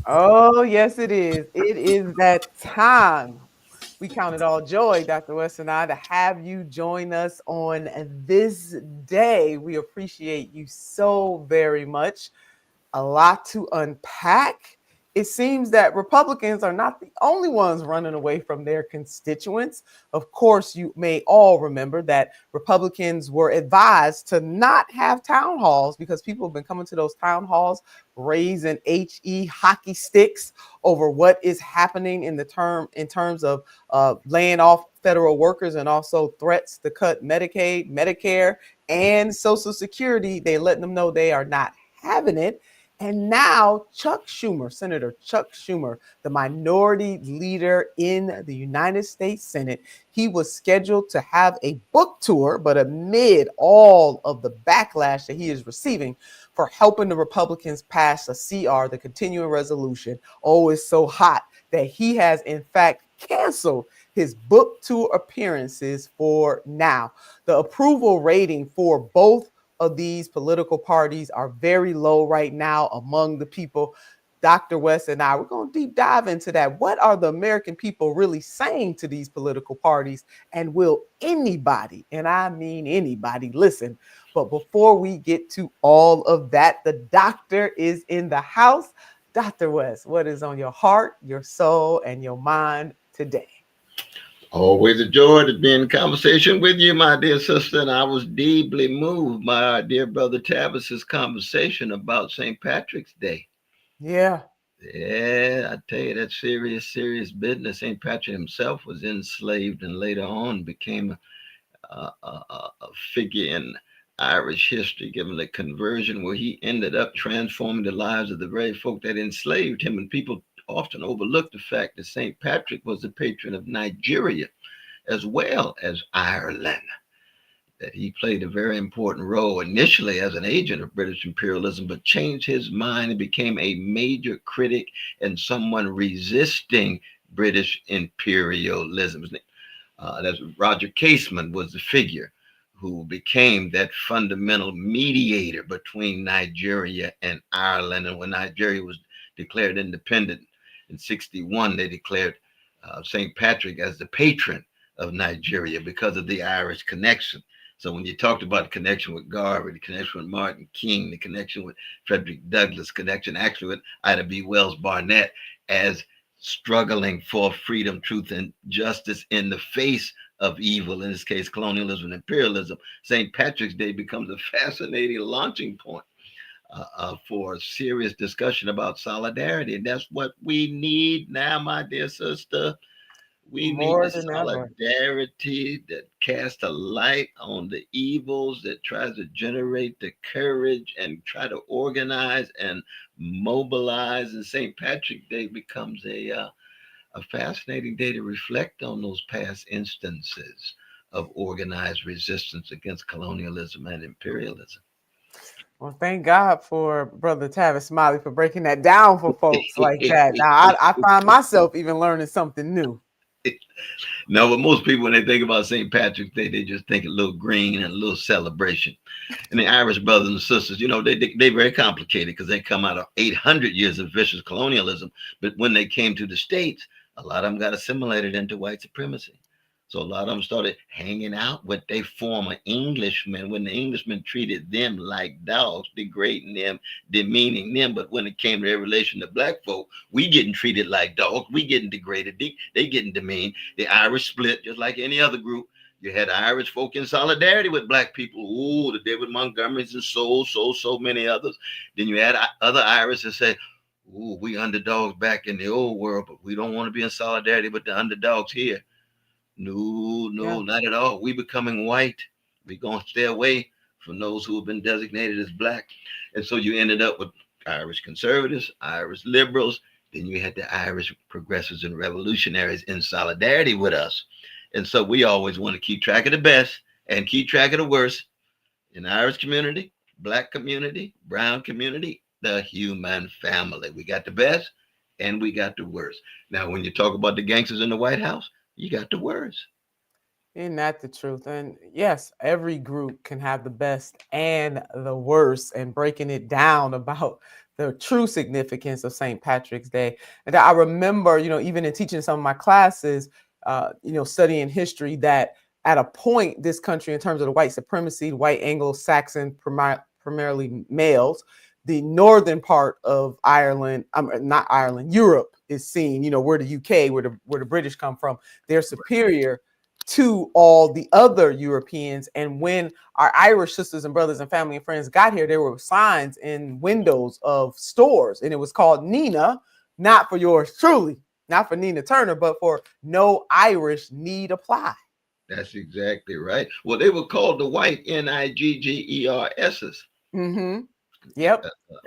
Oh, yes, it is. It is that time. We count it all joy, Dr. West and I, to have you join us on this day. We appreciate you so very much. A lot to unpack. It seems that Republicans are not the only ones running away from their constituents. Of course, you may all remember that Republicans were advised to not have town halls because people have been coming to those town halls raising hockey sticks over what is happening in terms of laying off federal workers and also threats to cut Medicaid, Medicare, and Social Security. They're letting them know they are not having it. And now Chuck Schumer, Senator Chuck Schumer, the minority leader in the United States Senate, he was scheduled to have a book tour, but amid all of the backlash that he is receiving for helping the Republicans pass a CR, the continuing resolution, oh, it's so hot that he has in fact canceled his book tour appearances for now. The approval rating for both of these political parties are very low right now among the people. Dr. West and I, we're going to deep dive into that. What are the American people really saying to these political parties? And will anybody, and I mean anybody, listen? But before we get to all of that, the doctor is in the house. Dr. West, what is on your heart, your soul, and your mind today? Always a joy to be in conversation with you, my dear sister. And I was deeply moved by our dear brother Tavis's conversation about St. Patrick's Day. Yeah. Yeah, I tell you, that's serious, serious business. St. Patrick himself was enslaved and later on became a figure in Irish history, given the conversion where he ended up transforming the lives of the very folk that enslaved him. And people often overlook the fact that St. Patrick was the patron of Nigeria as well as Ireland. That he played a very important role initially as an agent of British imperialism, but changed his mind and became a major critic and someone resisting British imperialism. That's Roger Casement was the figure who became that fundamental mediator between Nigeria and Ireland. And when Nigeria was declared independent in 61, they declared St. Patrick as the patron of Nigeria because of the Irish connection. So when you talked about the connection with Garvey, the connection with Martin King, the connection with Frederick Douglass, connection actually with Ida B. Wells Barnett as struggling for freedom, truth, and justice in the face of evil, in this case, colonialism and imperialism, St. Patrick's Day becomes a fascinating launching point for a serious discussion about solidarity. And that's what we need now, my dear sister. We need More the than ever. solidarity that casts a light on the evils, that tries to generate the courage and try to organize and mobilize. And St. Patrick's Day becomes a fascinating day to reflect on those past instances of organized resistance against colonialism and imperialism. Well, thank God for Brother Tavis Smiley for breaking that down for folks like that. Now, I find myself even learning something new. No, but most people, when they think about St. Patrick's Day, they just think a little green and a little celebration. And the Irish brothers and sisters, they're very complicated because they come out of 800 years of vicious colonialism. But when they came to the States, a lot of them got assimilated into white supremacy. So a lot of them started hanging out with their former Englishmen when the Englishmen treated them like dogs, degrading them, demeaning them. But when it came to their relation to black folk, we getting treated like dogs. We getting degraded. They getting demeaned. The Irish split just like any other group. You had Irish folk in solidarity with black people. Ooh, the David Montgomerys and so many others. Then you had other Irish that say, ooh, we underdogs back in the old world, but we don't want to be in solidarity with the underdogs here. No, Yeah. no, not at all. We becoming white. We're going to stay away from those who have been designated as black. And so you ended up with Irish conservatives, Irish liberals. Then you had the Irish progressives and revolutionaries in solidarity with us. And so we always want to keep track of the best and keep track of the worst in the Irish community, black community, brown community, the human family. We got the best and we got the worst. Now, when you talk about the gangsters in the White House, you got the worst. Isn't that the truth? And yes, every group can have the best and the worst, and breaking it down about the true significance of St. Patrick's Day. And I remember, even in teaching some of my classes, studying history, that at a point, this country, in terms of the white supremacy, white Anglo-Saxon, primarily males, the northern part of Ireland, not Ireland, Europe is seen, where the UK, where the British come from, they're superior to all the other Europeans. And when our Irish sisters and brothers and family and friends got here, there were signs in windows of stores, and it was called Nina, not for yours truly, not for Nina Turner, but for no Irish need apply. That's exactly right. Well, they were called the white Niggerss Mm-hmm. Yep,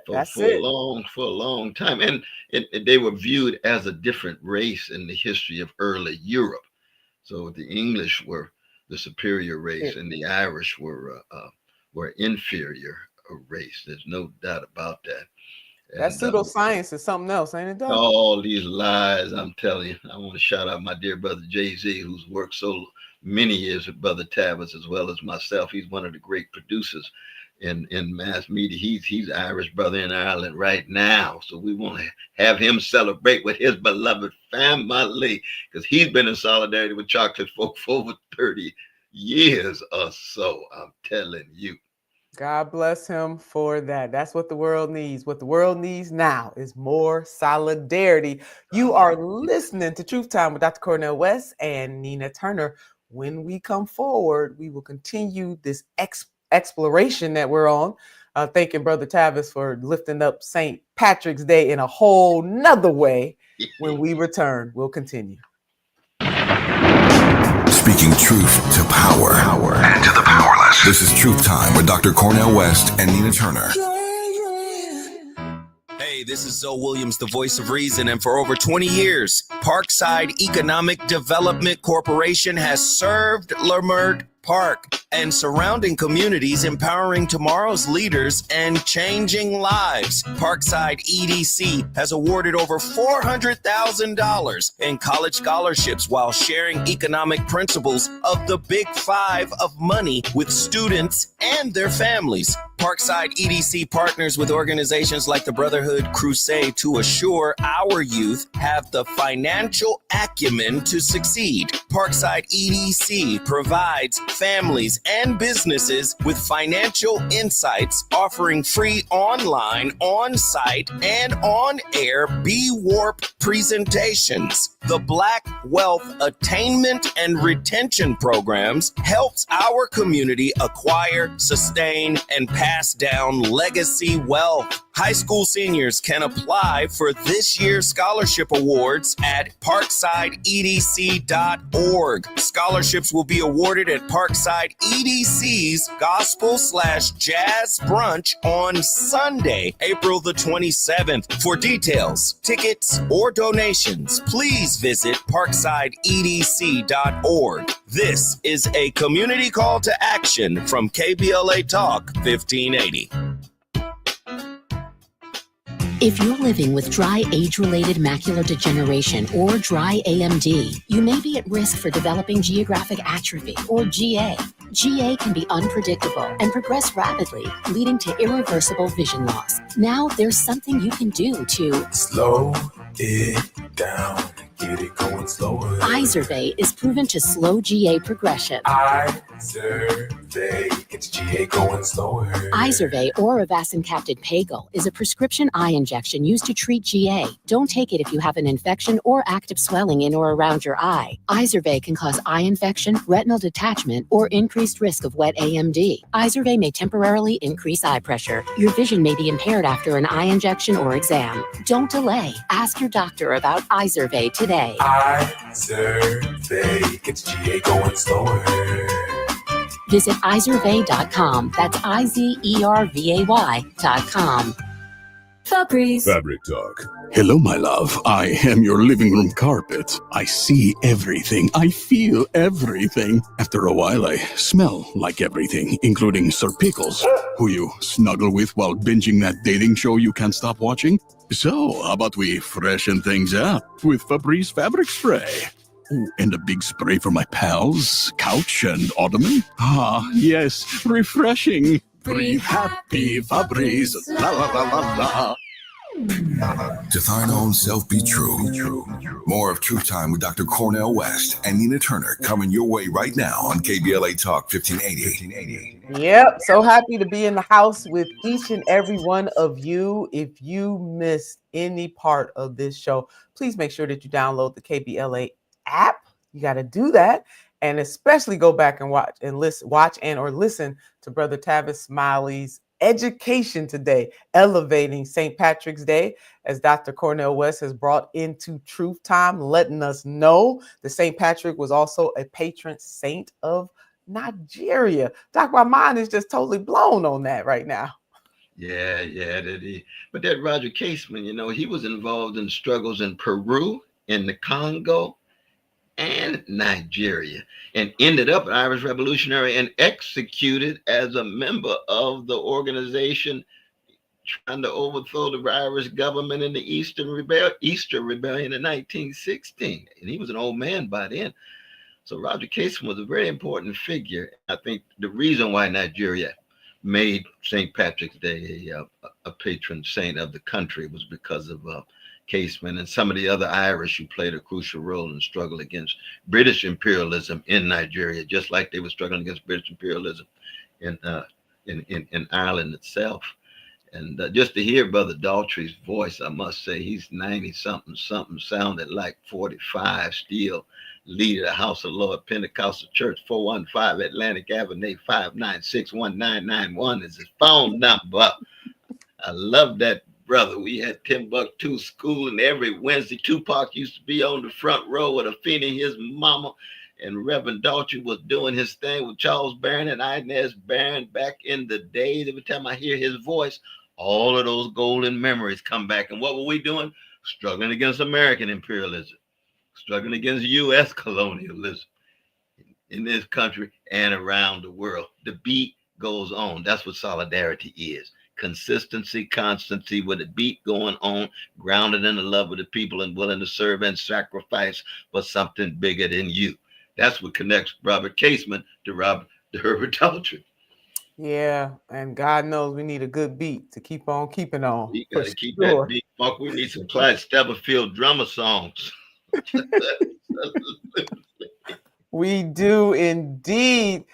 that's for a it. long time, and they were viewed as a different race in the history of early Europe. So the English were the superior race, and the Irish were inferior race. There's no doubt about that. That And pseudoscience is something else, ain't it, Doug? all these lies, I'm telling you. I want to shout out my dear brother Jay-Z, who's worked so many years with Brother Tavis as well as myself. He's one of the great producers in mass media. He's Irish brother in Ireland right now. So we want to have him celebrate with his beloved family, because he's been in solidarity with chocolate folk for over 30 years or so. I'm telling you. God bless him for that. That's what the world needs. What the world needs now is more solidarity. You are listening to Truth Time with Dr. Cornel West and Nina Turner. When we come forward, we will continue this exploration that we're on. Thanking Brother Tavis for lifting up St. Patrick's Day in a whole nother way. When we return, we'll continue. Speaking truth to power and to the powerless. This is Truth Time with Dr. Cornel West and Nina Turner. Hey, this is Zoe Williams, the voice of reason, and for over 20 years, Parkside Economic Development Corporation has served Leimert Park and surrounding communities, empowering tomorrow's leaders and changing lives. Parkside EDC has awarded over $400,000 in college scholarships while sharing economic principles of the Big Five of money with students and their families. Parkside EDC partners with organizations like the Brotherhood Crusade to assure our youth have the financial acumen to succeed. Parkside EDC provides families and businesses with financial insights, offering free online, on-site, and on-air B-Warp presentations. The Black Wealth Attainment and Retention Programs helps our community acquire, sustain, and pass down legacy wealth. High school seniors can apply for this year's scholarship awards at parksideedc.org. Scholarships will be awarded at Parkside EDC's Gospel/Jazz Brunch on Sunday, April the 27th. For details, tickets, or donations, please visit parksideedc.org. This is a community call to action from KBLA Talk 1580. If you're living with dry age-related macular degeneration or dry AMD, you may be at risk for developing geographic atrophy or GA. GA can be unpredictable and progress rapidly, leading to irreversible vision loss. Now there's something you can do to slow it down, get it going slower. Izervay is proven to slow GA progression. Izervay gets GA going slower. Izervay or avacincaptad pagel is a prescription eye injection used to treat GA. Don't take it if you have an infection or active swelling in or around your eye. Izervay can cause eye infection, retinal detachment, or increased risk of wet AMD. Izervay may temporarily increase eye pressure. Your vision may be impaired after an eye injection or exam. Don't delay. Ask your doctor about Izervay today. Izervay gets GA going slower. Visit Izervay.com. That's IZERVAY.com. Fabrice. Fabric Talk. Hello, my love. I am your living room carpet. I see everything. I feel everything. After a while, I smell like everything, including Sir Pickles, who you snuggle with while binging that dating show you can't stop watching. So, how about we freshen things up with Fabrice Fabric Spray? Oh, and a big spray for my pals, couch and ottoman. Ah, yes, refreshing. Breathe happy, Febreze. La la la la la. To thine own self be true. More of Truth Time with Dr. Cornel West and Nina Turner coming your way right now on KBLA Talk 1580. Yep. So happy to be in the house with each and every one of you. If you missed any part of this show, please make sure that you download the KBLA app. You got to do that. And especially go back and watch or listen to Brother Tavis Smiley's education today, elevating St. Patrick's Day, as Dr. Cornel West has brought into Truth Time, letting us know that St. Patrick was also a patron saint of Nigeria. Doc, my mind is just totally blown on that right now. Yeah, but that Roger Caseman, he was involved in struggles in Peru, in the Congo, and Nigeria, and ended up an Irish revolutionary and executed as a member of the organization trying to overthrow the Irish government in the Easter Rebellion in 1916. And he was an old man by then. So Roger Caseman was a very important figure. I think the reason why Nigeria made St. Patrick's Day a patron saint of the country was because of Caseman and some of the other Irish who played a crucial role in the struggle against British imperialism in Nigeria, just like they were struggling against British imperialism in Ireland itself. And just to hear Brother Daltrey's voice, I must say he's 90-something, sounded like 45 still. Leader of the House of Lord Pentecostal Church, 415 Atlantic Avenue, 5961991 is his phone number. I love that brother. We had Timbuktu School, and every Wednesday, Tupac used to be on the front row with Afeni, his mama, and Reverend Daltrey was doing his thing with Charles Barron and Inez Barron back in the days. Every time I hear his voice, all of those golden memories come back. And what were we doing? Struggling against American imperialism, struggling against U.S. colonialism in this country and around the world. The beat goes on. That's what solidarity is. Consistency, constancy with the beat going on, grounded in the love of the people and willing to serve and sacrifice for something bigger than you. That's what connects Robert Caseman to Herbert Daltrey. Yeah, and God knows we need a good beat to keep on keeping on. We got to keep that beat. Fuck, we need some Clyde Stubblefield drummer songs. We do indeed.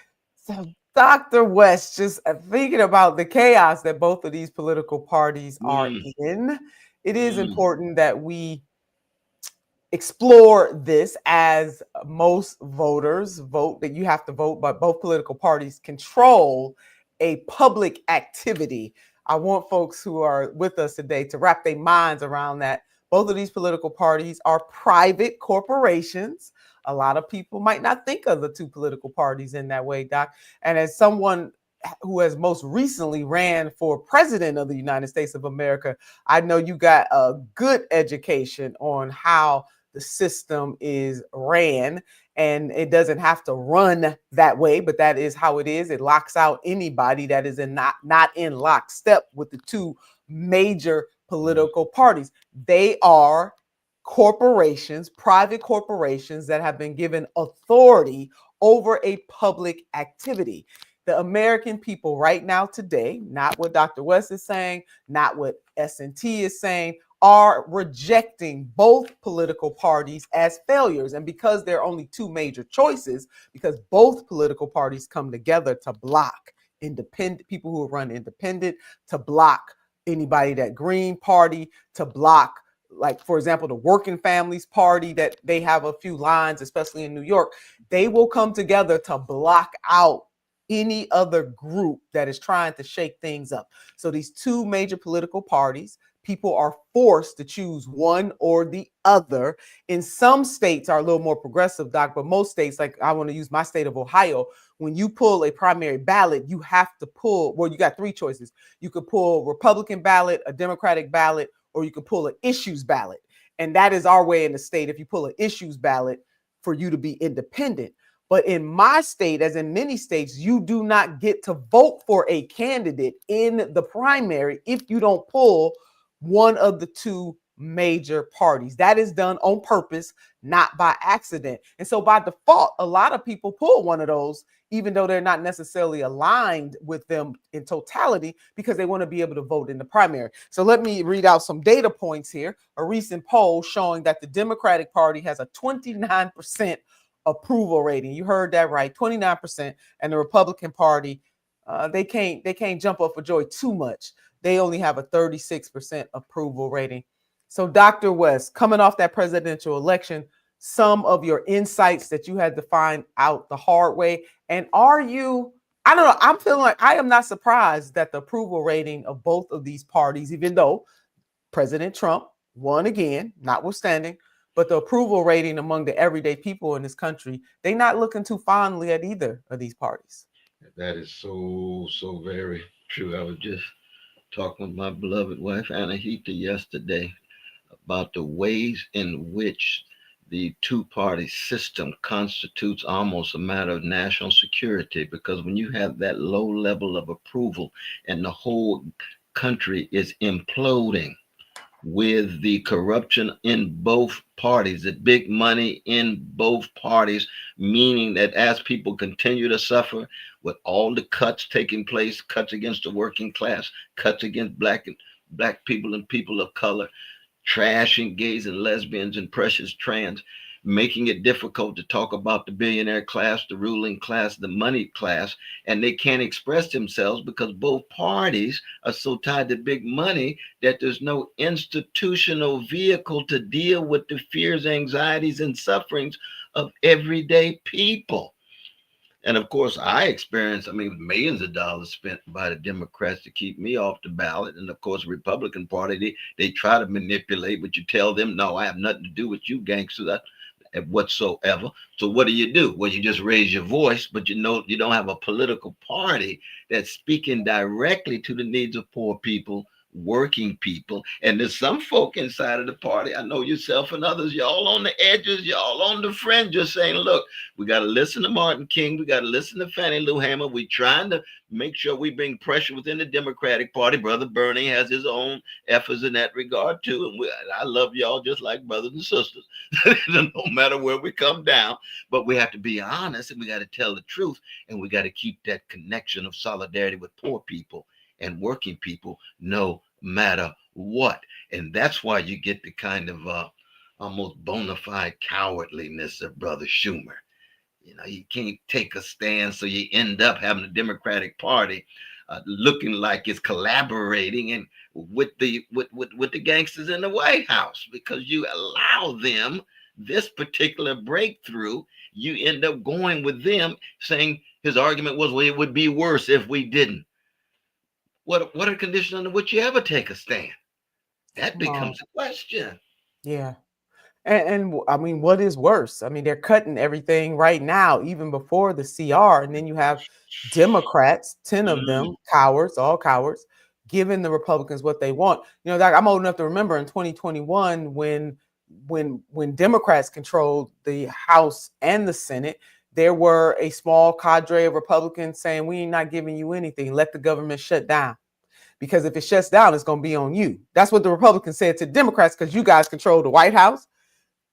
So, Dr. West, just thinking about the chaos that both of these political parties are in, it is important that we explore this, as most voters vote, that you have to vote, but both political parties control a public activity. I want folks who are with us today to wrap their minds around that. Both of these political parties are private corporations. A lot of people might not think of the two political parties in that way, Doc. And as someone who has most recently ran for president of the United States of America, I know you got a good education on how the system is ran, and it doesn't have to run that way, but that is how it is. It locks out anybody that is not in lockstep with the two major political parties. They are corporations, private corporations that have been given authority over a public activity. The American people right now today, not what Dr. West is saying, not what S&T is saying, are rejecting both political parties as failures. And because there are only two major choices, because both political parties come together to block independent people who run independent, to block anybody that Green Party, to block, like, for example, the Working Families Party, that they have a few lines, especially in New York, they will come together to block out any other group that is trying to shake things up. So these two major political parties, people are forced to choose one or the other. In some states are a little more progressive, Doc, but most states, like I want to use my state of Ohio, when you pull a primary ballot, you have to pull, well, you got three choices. You could pull a Republican ballot, a Democratic ballot, or you could pull an issues ballot. And that is our way in the state. If you pull an issues ballot, for you to be independent. But in my state, as in many states, you do not get to vote for a candidate in the primary if you don't pull one of the two major parties. That is done on purpose, not by accident. And so by default, a lot of people pull one of those, even though they're not necessarily aligned with them in totality, because they want to be able to vote in the primary. So let me read out some data points here. A recent poll showing that the Democratic Party has a 29% approval rating. You heard that right, 29%. And the Republican Party, they can't jump up for joy too much. They only have a 36% approval rating. So Dr. West, coming off that presidential election, some of your insights that you had to find out the hard way. And are you, I don't know, I'm feeling like I am not surprised that the approval rating of both of these parties, even though President Trump won again, notwithstanding, but the approval rating among the everyday people in this country, they're not looking too fondly at either of these parties. That is so very true. I was just talking with my beloved wife, Anahita, yesterday about the ways in which the two-party system constitutes almost a matter of national security, because when you have that low level of approval and the whole country is imploding with the corruption in both parties, the big money in both parties, meaning that as people continue to suffer with all the cuts taking place, cuts against the working class, cuts against black people and people of color, trashing gays and lesbians and precious trans, making it difficult to talk about the billionaire class, the ruling class, the money class, and they can't express themselves because both parties are so tied to big money that there's no institutional vehicle to deal with the fears, anxieties, and sufferings of everyday people. And of course, I experienced, millions of dollars spent by the Democrats to keep me off the ballot. And of course, the Republican Party, they try to manipulate, but you tell them, no, I have nothing to do with you gangsters whatsoever. So what do? Well, you just raise your voice, but you know you don't have a political party that's speaking directly to the needs of poor people, working people. And there's some folk inside of the party, I know yourself and others, y'all on the edges, y'all on the fringe, just saying, look, we got to listen to Martin King, we got to listen to Fannie Lou Hamer. We trying to make sure we bring pressure within the Democratic Party. Brother Bernie has his own efforts in that regard too, and I love y'all just like brothers and sisters, no matter where we come down. But we have to be honest, and we got to tell the truth, and we got to keep that connection of solidarity with poor people and working people, no matter what. And that's why you get the kind of almost bona fide cowardliness of Brother Schumer. You know, you can't take a stand, so you end up having the Democratic Party looking like it's collaborating and with the gangsters in the White House, because you allow them this particular breakthrough. You end up going with them, saying his argument was, well, it would be worse if we didn't. What are conditions under which you ever take a stand? That becomes a question. Yeah. And I mean, what is worse? I mean, they're cutting everything right now, even before the CR. And then you have Democrats, 10 of them, cowards, all cowards, giving the Republicans what they want. You know, I'm old enough to remember in 2021 when Democrats controlled the House and the Senate, there were a small cadre of Republicans saying, we ain't not giving you anything. Let the government shut down. Because if it shuts down, it's going to be on you. That's what the Republicans said to Democrats, because you guys control the White House,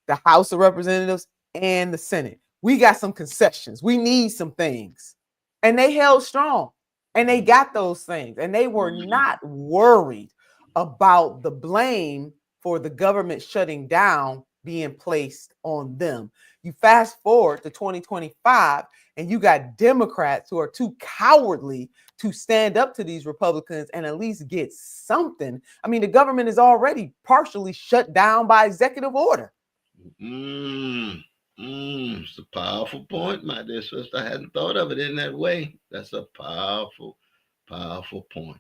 the House of Representatives, and the Senate. We got some concessions. We need some things. And they held strong. And they got those things. And they were not worried about the blame for the government shutting down being placed on them. You fast forward to 2025, and you got Democrats who are too cowardly to stand up to these Republicans and at least get something. I mean, the government is already partially shut down by executive order. It's a powerful point, my dear sister. I hadn't thought of it in that way. That's a powerful point.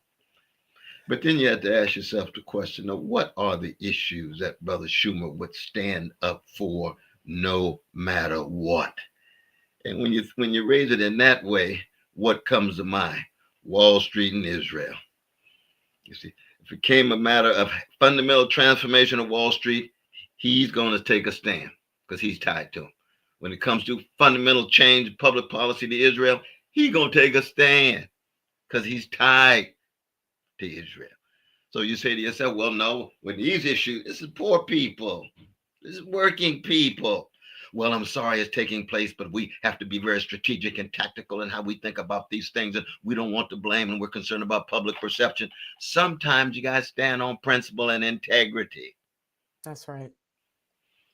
But then you have to ask yourself the question of what are the issues that Brother Schumer would stand up for no matter what? And when you raise it in that way, what comes to mind? Wall Street and Israel. You see, if it came a matter of fundamental transformation of Wall Street, he's going to take a stand because he's tied to him. When it comes to fundamental change of public policy to Israel, he's going to take a stand because he's tied to Israel. So you say to yourself, well, no, with these issues, this is poor people. This is working people. Well, I'm sorry it's taking place, but we have to be very strategic and tactical in how we think about these things. And we don't want to blame, and we're concerned about public perception. Sometimes you guys stand on principle and integrity. That's right.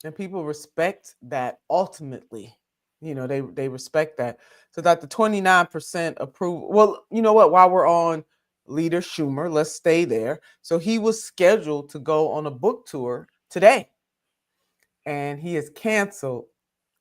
And people respect that ultimately. They respect that. So that the 29% approval. Well, you know what? While we're on Leader Schumer, let's stay there. So he was scheduled to go on a book tour today, and he has canceled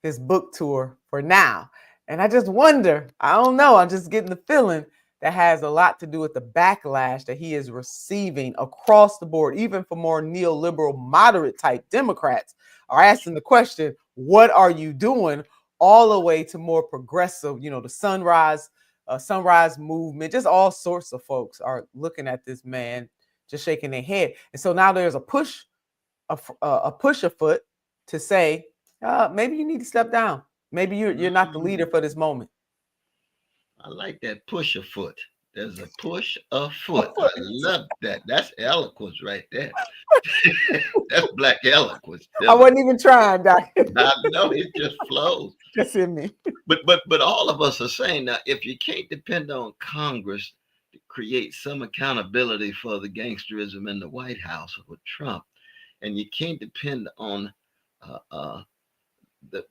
his book tour for now. And I just wonder, I don't know, I'm just getting the feeling that has a lot to do with the backlash that he is receiving across the board, even for more neoliberal, moderate type Democrats are asking the question, what are you doing? All the way to more progressive, the sunrise movement, just all sorts of folks are looking at this man, just shaking their head. And so now there's a push afoot to say, maybe you need to step down. Maybe you're not the leader for this moment. I like that push a foot. There's a push a foot. I love that. That's eloquence right there. That's black eloquence. I wasn't even trying, Doc. I know it just flows. That's in me. But all of us are saying now, if you can't depend on Congress to create some accountability for the gangsterism in the White House with Trump, and you can't depend on the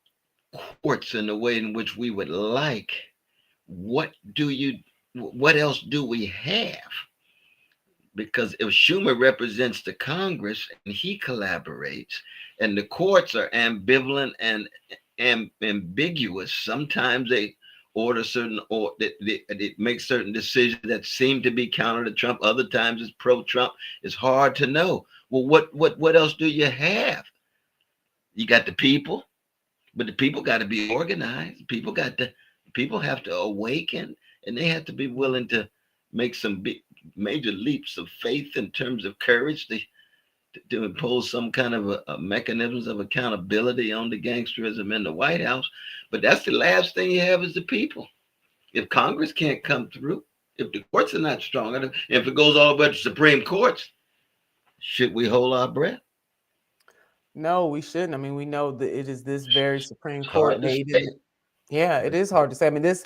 courts in the way in which we would like, what else do we have? Because if Schumer represents the Congress and he collaborates, and the courts are ambivalent and ambiguous, sometimes they order certain, or they make certain decisions that seem to be counter to Trump. Other times it's pro-Trump. It's hard to know. Well, what else do you have? You got the people, but the people got to be organized. People have to awaken, and they have to be willing to make some big major leaps of faith in terms of courage to impose some kind of a mechanisms of accountability on the gangsterism in the White House. But that's the last thing you have is the people. If Congress can't come through, if the courts are not strong enough, if it goes all the way to the Supreme Courts, should we hold our breath? No, we shouldn't. I mean, we know that it is this very Supreme Court made it. Yeah, it is hard to say. I mean, this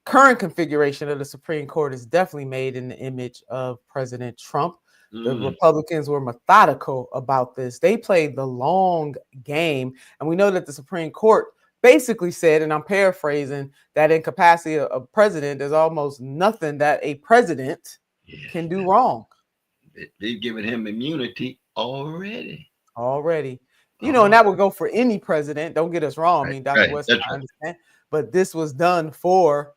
current configuration of the Supreme Court is definitely made in the image of President Trump. The Republicans were methodical about this. They played the long game. And we know that the Supreme Court basically said, and I'm paraphrasing, that in capacity of president, there's almost nothing that a president can do wrong. They've given him immunity already. And that would go for any president. Don't get us wrong. I mean, Dr. West, I understand. But this was done for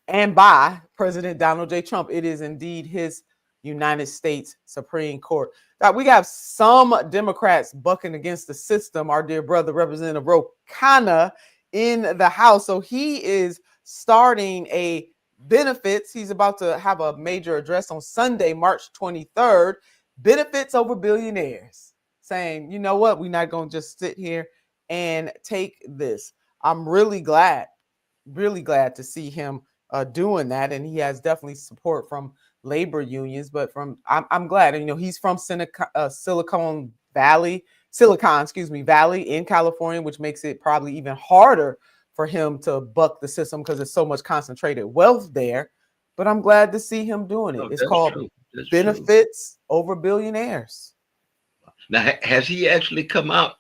and by President Donald J. Trump. It is indeed his United States Supreme Court. Now, we got some Democrats bucking against the system. Our dear brother, Representative Ro Khanna, in the House. So he is starting a benefits. He's about to have a major address on Sunday, March 23rd. Benefits over billionaires. Saying, you know what? We're not going to just sit here and take this. I'm really glad to see him doing that. And he has definitely support from labor unions, but I'm glad, he's from Silicon Valley in California, which makes it probably even harder for him to buck the system because there's so much concentrated wealth there. But I'm glad to see him doing it. It's called benefits over billionaires. Now, has he actually come out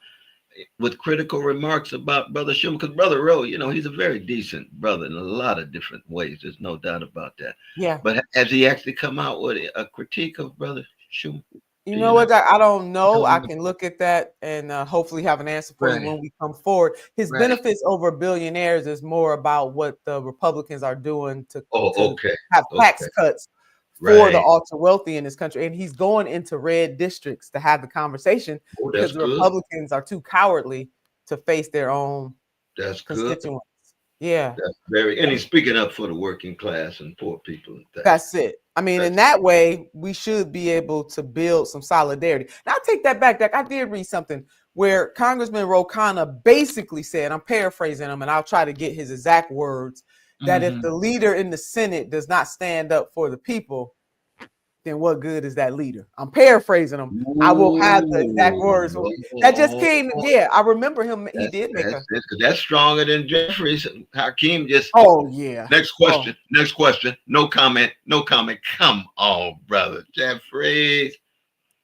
with critical remarks about Brother Schumer? Because Brother Rowe, he's a very decent brother in a lot of different ways. There's no doubt about that. Yeah. But has he actually come out with a critique of Brother Schumer? You know what? I don't know. I can look at that and hopefully have an answer for you when we come forward. His benefits over billionaires is more about what the Republicans are doing to have tax cuts for the ultra wealthy in this country. And he's going into red districts to have the conversation because the Republicans are too cowardly to face their own constituents. Good. Yeah. And he's speaking up for the working class and poor people. That's it. I mean, in that way, we should be able to build some solidarity. Now, I'll take that back, Dak. I did read something where Congressman Ro Khanna basically said, I'm paraphrasing him, and I'll try to get his exact words, that if the leader in the Senate does not stand up for the people, then what good is that leader? I'm paraphrasing him. I will have the exact words. That just came. Yeah, I remember him. He did make that's stronger than Jeffries. Hakeem just. Oh yeah. Next question. Next question. No comment. No comment. Come on, brother Jeffries.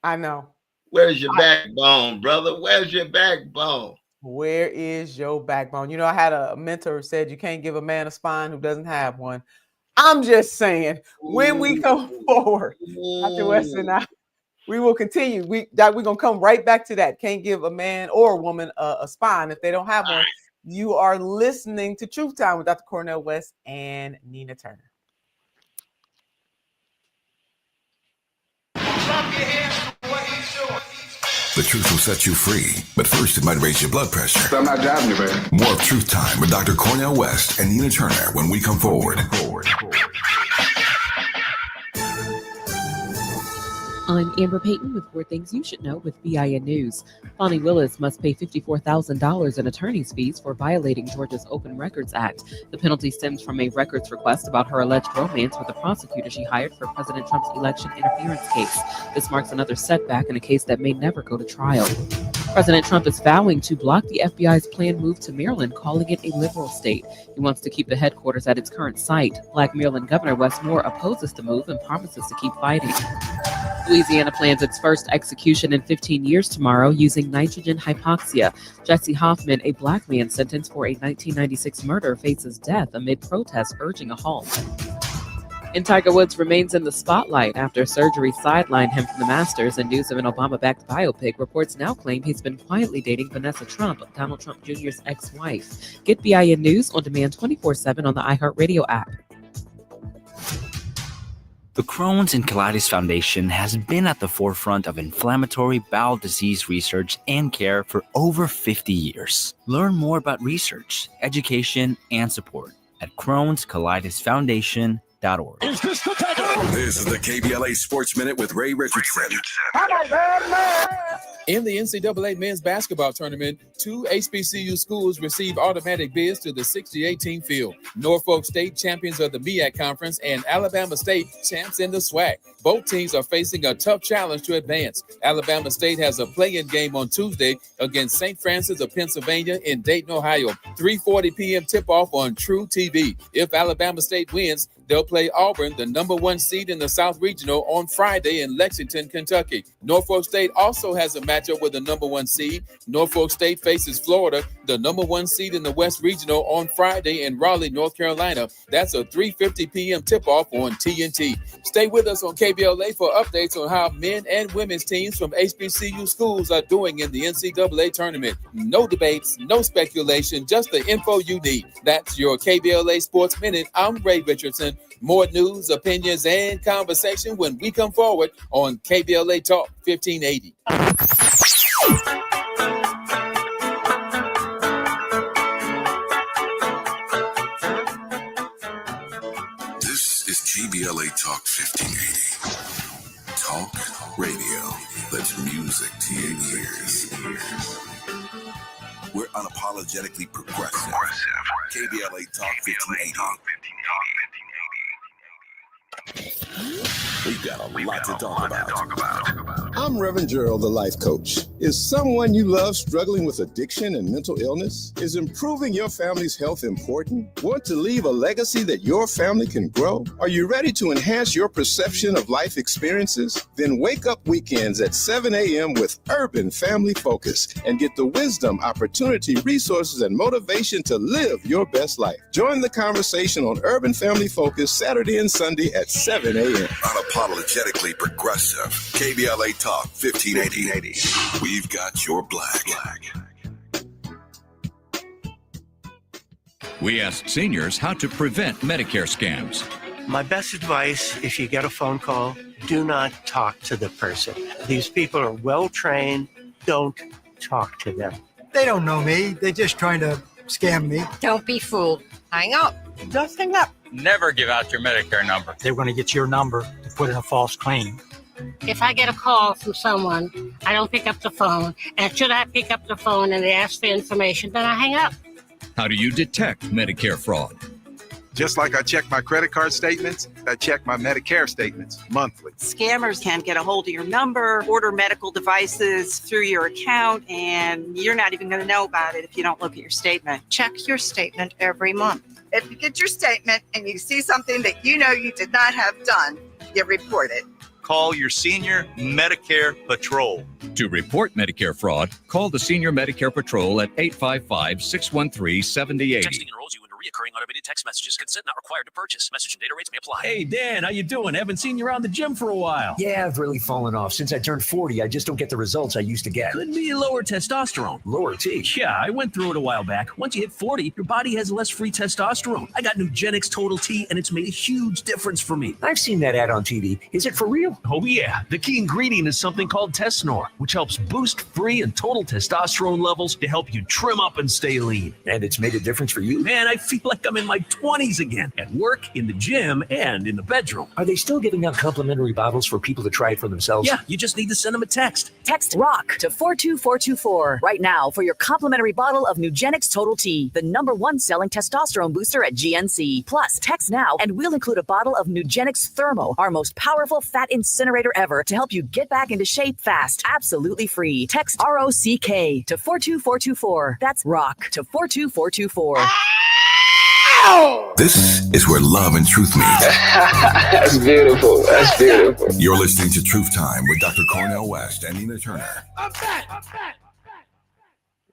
I know. Where's your backbone, brother? Where's your backbone? Where is your backbone? You know, I had a mentor who said you can't give a man a spine who doesn't have one. I'm just saying, when we come forward, Dr. West and I, we will continue. We're going to come right back to that. Can't give a man or a woman a spine if they don't have one. You are listening to Truth Time with Dr. Cornel West and Nina Turner. The truth will set you free, but first it might raise your blood pressure. I'm not driving you, baby. More of Truth Time with Dr. Cornel West and Nina Turner when we come forward. I'm Amber Payton with 4 Things You Should Know with BIN News. Bonnie Willis must pay $54,000 in attorney's fees for violating Georgia's Open Records Act. The penalty stems from a records request about her alleged romance with the prosecutor she hired for President Trump's election interference case. This marks another setback in a case that may never go to trial. President Trump is vowing to block the FBI's planned move to Maryland, calling it a liberal state. He wants to keep the headquarters at its current site. Black Maryland Governor Wes Moore opposes the move and promises to keep fighting. Louisiana plans its first execution in 15 years tomorrow using nitrogen hypoxia. Jesse Hoffman, a black man sentenced for a 1996 murder, faces death amid protests urging a halt. And Tiger Woods remains in the spotlight after surgery sidelined him from the Masters, and news of an Obama-backed biopic. Reports now claim he's been quietly dating Vanessa Trump, Donald Trump Jr.'s ex-wife. Get BIN News on demand 24/7 on the iHeartRadio app. The Crohn's and Colitis Foundation has been at the forefront of inflammatory bowel disease research and care for over 50 years. Learn more about research, education, and support at Crohn'sColitisFoundation.org. This is the KBLA Sports Minute with Ray Richardson. In the NCAA men's basketball tournament, 2 HBCU schools received automatic bids to the 68-team field. Norfolk State, champions of the MEAC Conference, and Alabama State, champs in the SWAC. Both teams are facing a tough challenge to advance. Alabama State has a play-in game on Tuesday against St. Francis of Pennsylvania in Dayton, Ohio. 3:40 p.m. tip-off on True TV. If Alabama State wins, they'll play Auburn, the number 1 seed in the South Regional, on Friday in Lexington, Kentucky. Norfolk State also has a matchup with the number 1 seed. Norfolk State faces Florida, the number 1 seed in the West Regional, on Friday in Raleigh, North Carolina. That's a 3:50 p.m. tip-off on TNT. Stay with us on KBLA for updates on how men and women's teams from HBCU schools are doing in the NCAA tournament. No debates, no speculation, just the info you need. That's your KBLA Sports Minute. I'm Ray Richardson. More news, opinions, and conversation when we come forward on KBLA Talk 1580. This is KBLA Talk 1580. Talk radio that's music to your ears. We're unapologetically progressive. KBLA Talk 1580. We've got a lot to talk about. I'm Reverend Gerald, the life coach. Is someone you love struggling with addiction and mental illness? Is improving your family's health important? Want to leave a legacy that your family can grow? Are you ready to enhance your perception of life experiences? Then wake up weekends at 7 a.m. with Urban Family Focus and get the wisdom, opportunity, resources, and motivation to live your best life. Join the conversation on Urban Family Focus Saturday and Sunday at 7 a.m. Unapologetically progressive. KBLA Talk 1580. We've got your black. We ask seniors how to prevent Medicare scams. My best advice, if you get a phone call, do not talk to the person. These people are well trained. Don't talk to them. They don't know me. They're just trying to scam me. Don't be fooled. Hang up. Just hang up. Never give out your Medicare number. They're going to get your number to put in a false claim. If I get a call from someone, I don't pick up the phone. And should I pick up the phone and they ask for information, then I hang up. How do you detect Medicare fraud? Just like I check my credit card statements, I check my Medicare statements monthly. Scammers can get a hold of your number, order medical devices through your account, and you're not even going to know about it if you don't look at your statement. Check your statement every month. If you get your statement and you see something that you know you did not have done, you report it. Call your senior Medicare Patrol. To report Medicare fraud, call the Senior Medicare Patrol at 855-613-7080. Texting enrolls you into recurring automated text messages. Consent not required to purchase. Message and data rates may apply. Hey, Dan, how you doing? Haven't seen you around the gym for a while. Yeah, I've really fallen off. Since I turned 40, I just don't get the results I used to get. Could be lower testosterone. Lower T? Yeah, I went through it a while back. Once you hit 40, your body has less free testosterone. I got Nugenix Total T, and it's made a huge difference for me. I've seen that ad on TV. Is it for real? Oh, yeah. The key ingredient is something called Tesnor, which helps boost free and total testosterone levels to help you trim up and stay lean. And it's made a difference for you? Man, I feel like I'm in my 20s again, at work, in the gym, and in the bedroom. Are they still giving out complimentary bottles for people to try it for themselves? Yeah, you just need to send them a text. Text ROCK to 42424 right now for your complimentary bottle of Nugenix Total T, the #1 selling testosterone booster at GNC. Plus, text now and we'll include a bottle of Nugenix Thermo, our most powerful fat incinerator ever, to help you get back into shape fast, absolutely free. Text ROCK to 42424. That's ROCK to 42424. This is where love and truth meet. That's beautiful. That's beautiful. You're listening to Truth Time with Dr. Cornel West and Nina Turner. I'm back.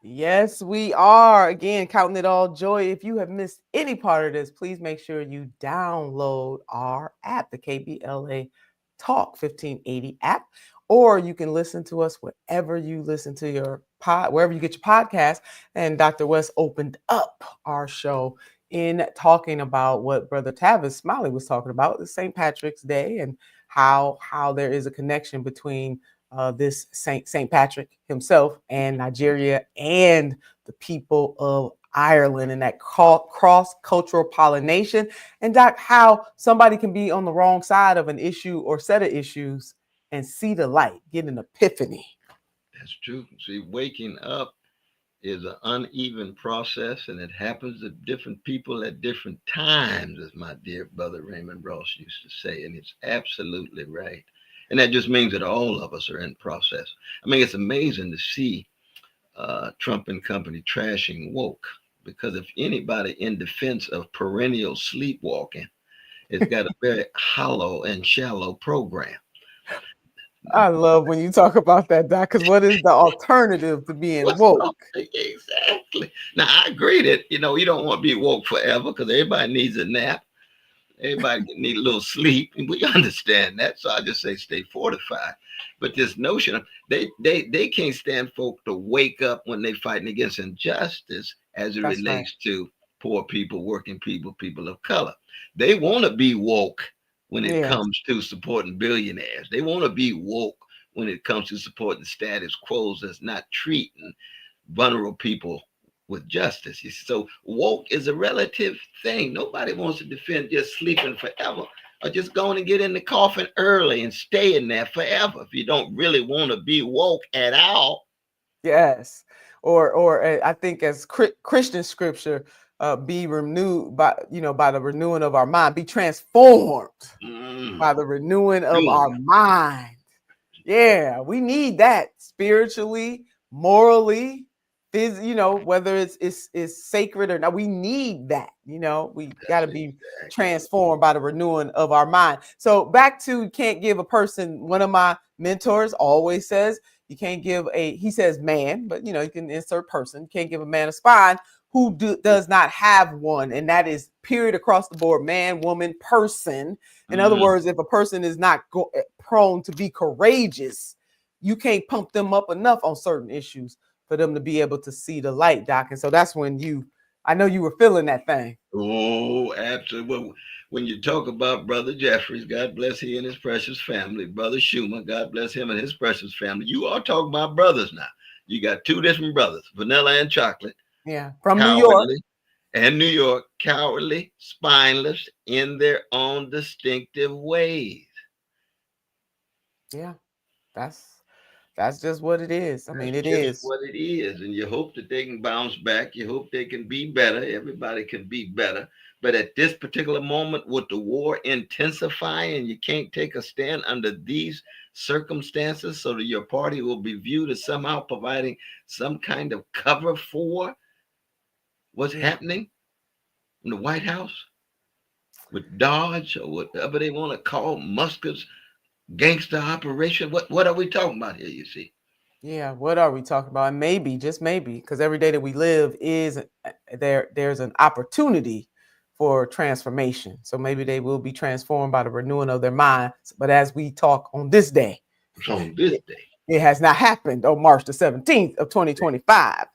Yes, we are. Again, counting it all joy. If you have missed any part of this, please make sure you download our app, the KBLA Talk 1580 app, or you can listen to us wherever you listen to your wherever you get your podcast. And Dr. West opened up our show in talking about what Brother Tavis Smiley was talking about, the St. Patrick's Day, and how there is a connection between this St. Patrick himself and Nigeria and the people of Ireland, and that cross-cultural pollination. And Doc, how somebody can be on the wrong side of an issue or set of issues and see the light, get an epiphany. That's true. See, waking up is an uneven process, and it happens to different people at different times, as my dear brother Raymond Ross used to say, and it's absolutely right. And that just means that all of us are in process. I mean, it's amazing to see Trump and company trashing woke, because if anybody in defense of perennial sleepwalking, it's got a very hollow and shallow program. I love when you talk about that, Doc, because what is the alternative to being woke? Exactly. Now, I agree that, you don't want to be woke forever, because everybody needs a nap. Everybody need a little sleep, and we understand that. So I just say stay fortified. But this notion of they can't stand folk to wake up when they're fighting against injustice as it relates to poor people, working people, people of color. They want to be woke when it comes to supporting billionaires. They want to be woke when it comes to supporting status quo that's not treating vulnerable people with justice. So woke is a relative thing. Nobody wants to defend just sleeping forever, or just going and get in the coffin early and stay in there forever if you don't really want to be woke at all. Yes. Or I think as Christian scripture, be renewed by the renewing of our mind, be transformed by the renewing of our mind. Yeah, we need that spiritually, morally, whether it's sacred or not, we need that. We got to be transformed by the renewing of our mind. So back to, can't give a person, one of my mentors always says, you can't give he says man, but you can insert person. You can't give a man a spine who does not have one. And that is period across the board, man, woman, person. In other words, if a person is not prone to be courageous, you can't pump them up enough on certain issues for them to be able to see the light, Doc. And so that's when I know you were feeling that thing. Oh, absolutely. When you talk about Brother Jeffries, God bless he and his precious family, Brother Schumer, God bless him and his precious family. You are talking about brothers now. You got two different brothers, Vanilla and Chocolate. Yeah, from New York. And New York, cowardly, spineless in their own distinctive ways. Yeah, that's That's just what it is. I mean, it Just is. what it is. And you hope that they can bounce back. You hope they can be better. Everybody can be better. But at this particular moment, with the war intensifying, you can't take a stand under these circumstances so that your party will be viewed as somehow providing some kind of cover for what's happening in the White House with Dodge or whatever they want to call Musk's gangster operation. What are we talking about here, you see? Yeah, what are we talking about? And maybe, just maybe, because every day that we live is there's an opportunity for transformation. So maybe they will be transformed by the renewing of their minds. But as we talk on this day, it has not happened on March the 17th of 2025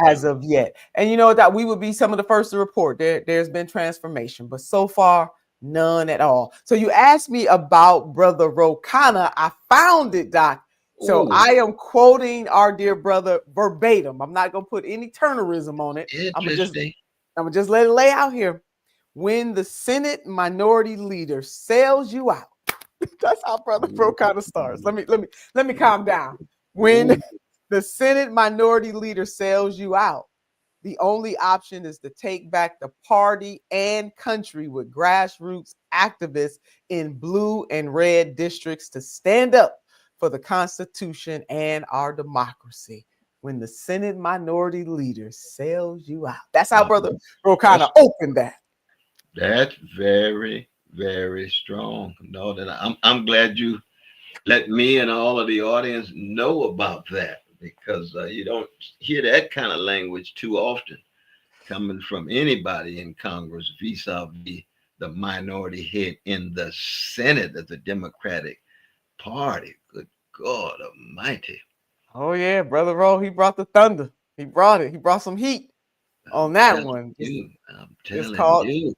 as of yet. And you know that we would be some of the first to report there's been transformation, but so far, none at all. So you asked me about Brother Rokana. I found it, Doc. So I am quoting our dear brother verbatim. I'm not going to put any Turnerism on it. I'm gonna just let it lay out here. When the Senate minority leader sells you out, that's how Brother Rokana starts. Let me calm down. When the Senate minority leader sells you out, the only option is to take back the party and country with grassroots activists in blue and red districts to stand up for the Constitution and our democracy. When the Senate minority leader sells you out. That's how Brother Rokana opened that. That's very, very strong. No, that I'm glad you let me and all of the audience know about that, because you don't hear that kind of language too often coming from anybody in Congress vis-a-vis the minority head in the Senate of the Democratic Party. Good God Almighty. Oh yeah, Brother Ro, he brought the thunder. He brought it. He brought some heat on that one. I'm telling you.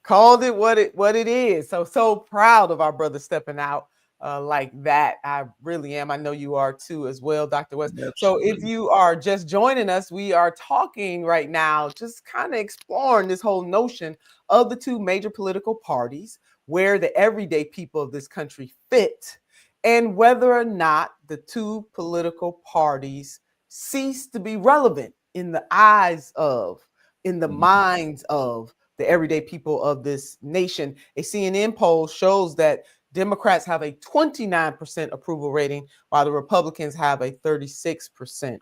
Called it what it is. So proud of our brother stepping out like that. I really am. I know you are too as well, Dr. West. Absolutely. So if you are just joining us, we are talking right now, just kind of exploring this whole notion of the two major political parties, where the everyday people of this country fit, and whether or not the two political parties cease to be relevant in the eyes of, in the minds of the everyday people of this nation. A CNN poll shows that Democrats have a 29% approval rating, while the Republicans have a 36%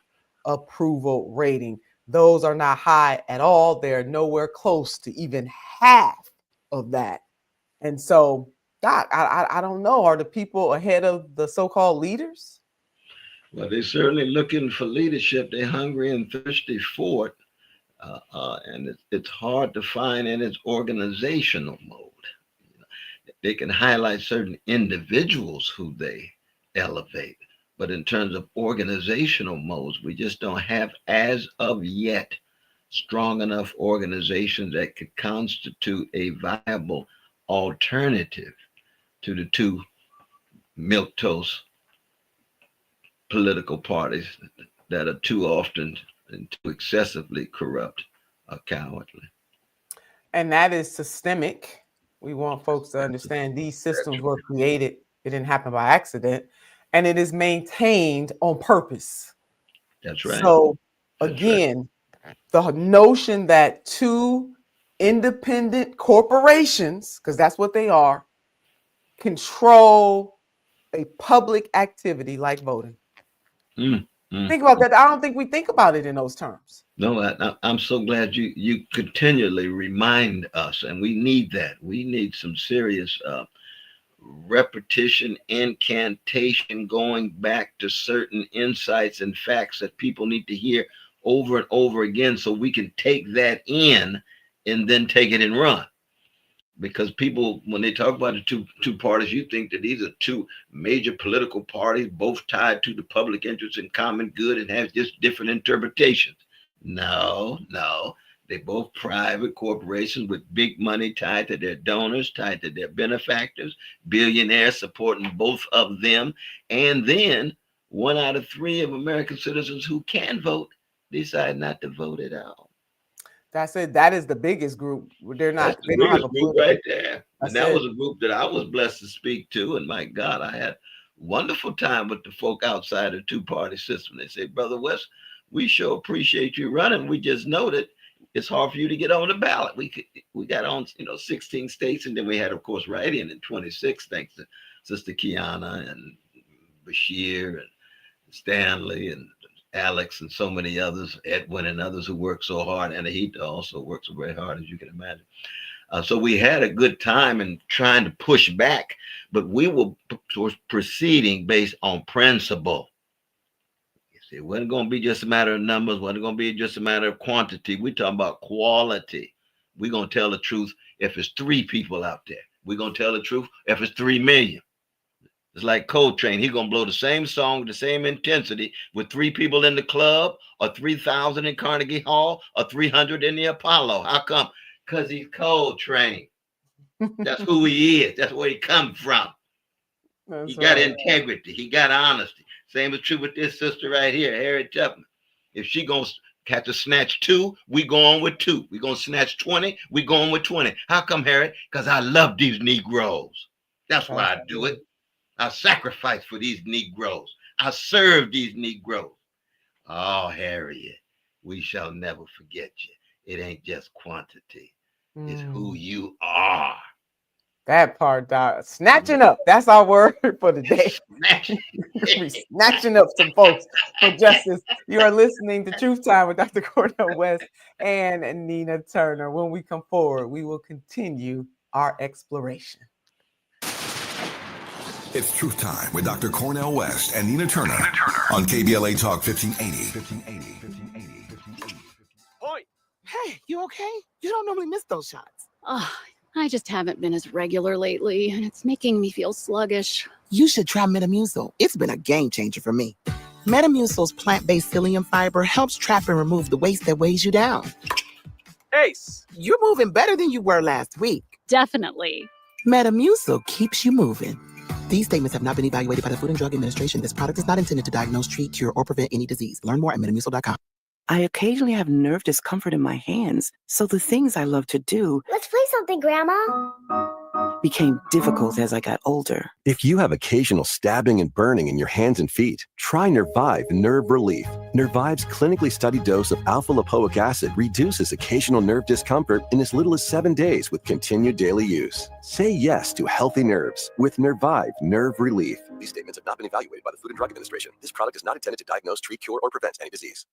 approval rating. Those are not high at all. They're nowhere close to even half of that. And so, Doc, I don't know. Are the people ahead of the so-called leaders? Well, they're certainly looking for leadership. They're hungry and thirsty for it. And it's hard to find in its organizational mode. They can highlight certain individuals who they elevate, but in terms of organizational modes, we just don't have, as of yet, strong enough organizations that could constitute a viable alternative to the two milquetoast political parties that are too often and too excessively corrupt or cowardly. And that is systemic. We want folks to understand these systems were created. It didn't happen by accident, and it is maintained on purpose. That's right. So again, the notion that two independent corporations, because that's what they are, control a public activity like voting. Think about that. I don't think we think about it in those terms. No, I'm so glad you continually remind us, and we need that. We need some serious repetition, incantation, going back to certain insights and facts that people need to hear over and over again, so we can take that in and then take it and run. Because people, when they talk about the two parties, you think that these are two major political parties, both tied to the public interest and common good, and have just different interpretations. No. They're both private corporations with big money tied to their donors, tied to their benefactors, billionaires supporting both of them. And then 1 out of 3 of American citizens who can vote decide not to vote at all. That's it. That is the biggest group. They're not. That's the biggest group right there. And that was a group that I was blessed to speak to. And my God, I had wonderful time with the folk outside the two-party system. They say, Brother West, we sure appreciate you running. We just know that it's hard for you to get on the ballot. We got on, 16 states, and then we had, of course, write-in 26, thanks to Sister Kiana and Bashir and Stanley and Alex and so many others, Edwin and others who worked so hard. And Anahita also works very hard, as you can imagine. So we had a good time in trying to push back, but we were proceeding based on principle. It wasn't going to be just a matter of numbers. It wasn't going to be just a matter of quantity. We're talking about quality. We're going to tell the truth if it's 3 people out there. We're going to tell the truth if it's 3 million. It's like Coltrane. He's going to blow the same song with the same intensity with 3 people in the club, or 3,000 in Carnegie Hall, or 300 in the Apollo. How come? Because he's Coltrane. That's who he is. That's where he comes from. He got integrity. He got honesty. Same is true with this sister right here, Harriet Tubman. If she gonna have to snatch 2, we go on with 2. We gonna snatch 20, we go on with 20. How come, Harriet? Because I love these Negroes. That's why I do it. I sacrifice for these Negroes. I serve these Negroes. Oh, Harriet, we shall never forget you. It ain't just quantity. It's who you are. That part, Doc. Snatching up. That's our word for the day. We snatching up some folks for justice. You are listening to Truth Time with Dr. Cornel West and Nina Turner. When we come forward, we will continue our exploration. It's Truth Time with Dr. Cornel West and Nina Turner on KBLA Talk 1580. Oi. Hey, you okay? You don't normally miss those shots. Oh, I just haven't been as regular lately, and it's making me feel sluggish. You should try Metamucil. It's been a game changer for me. Metamucil's plant-based psyllium fiber helps trap and remove the waste that weighs you down. Ace, you're moving better than you were last week. Definitely. Metamucil keeps you moving. These statements have not been evaluated by the Food and Drug Administration. This product is not intended to diagnose, treat, cure, or prevent any disease. Learn more at metamucil.com. I occasionally have nerve discomfort in my hands, so the things I love to do... Let's play something, Grandma. ...became difficult as I got older. If you have occasional stabbing and burning in your hands and feet, try Nervive Nerve Relief. Nervive's clinically studied dose of alpha-lipoic acid reduces occasional nerve discomfort in as little as 7 days with continued daily use. Say yes to healthy nerves with Nervive Nerve Relief. These statements have not been evaluated by the Food and Drug Administration. This product is not intended to diagnose, treat, cure, or prevent any disease.